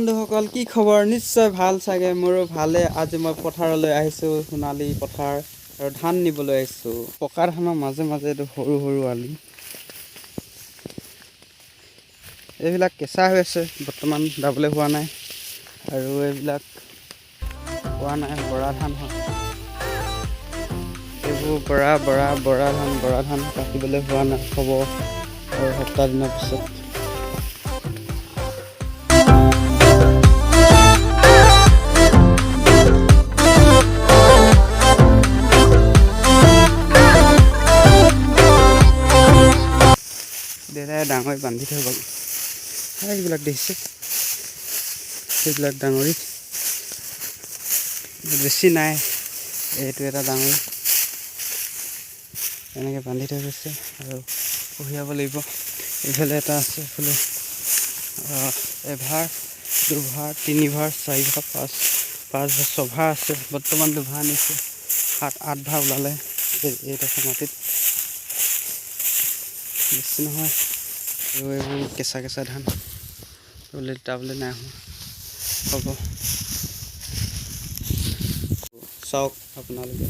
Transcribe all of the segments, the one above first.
বন্ধুসকল কি খবৰ নিশ্চয় ভাল চাগে মোৰো ভালে আজি মই পথাৰলৈ আহিছো সোণালী পথাৰ আৰু ধান নিবলৈ আহিছো পকা ধানৰ মাজে মাজে সৰু সৰু আলি এইবিলাক কেঁচা হৈ আছে বৰ্তমান দাবলৈ হোৱা নাই আৰু এইবিলাক হোৱা নাই বৰা ধান হয় এইবোৰ বৰা ধান কাটিবলৈ হোৱা নাই হ'ব আৰু সপ্তাহ দিনৰ পিছত দেউতাই ডাঙৰি বান্ধি থৈ গ'ল এইবিলাক দেখিছে সেইবিলাক ডাঙৰি বেছি নাই এইটো এটা ডাঙৰি এনেকৈ বান্ধি থৈ গৈছে আৰু কঢ়িয়াব লাগিব এইফালে এটা আছে এইফালে এভাৰ দুভাৰ তিনিভাৰ চাৰিভাৰ পাঁচভাৰ ছভাৰ আছে বৰ্তমান দুভাৰ আনিছে 7-8 ভাৰ ওলালে এইডোখৰ মাটিত বেছি নহয় আৰু এইবোৰ কেঁচা কেঁচা ধান দাবলৈ নাই হোৱা হ'ব চাওক আপোনালোকে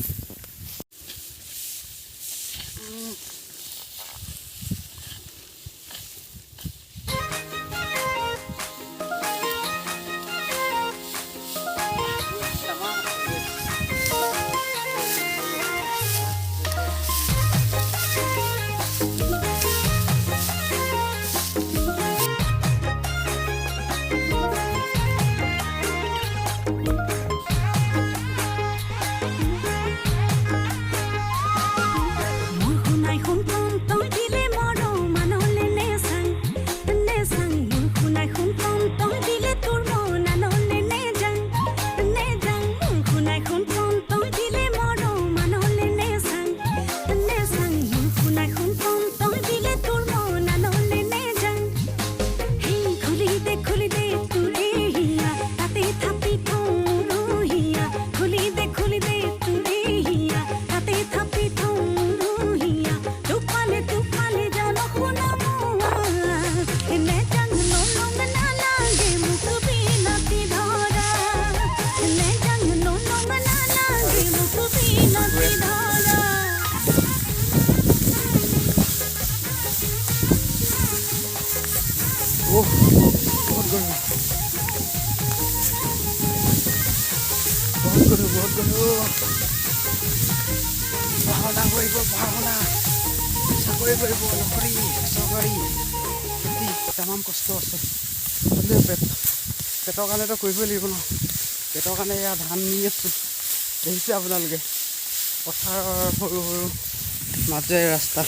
बहुत गर्म पढ़ा पढ़ा चाकरी नौकरी सरकारी तमाम कष्ट আছে পেটৰ কাৰণেতো কৰিবই লাগিব ন পেটৰ কাৰণে এয়া ধান নি আছো দেখিছে আপোনালোকে পথাৰৰ সৰু সৰু মাজে ৰাস্তা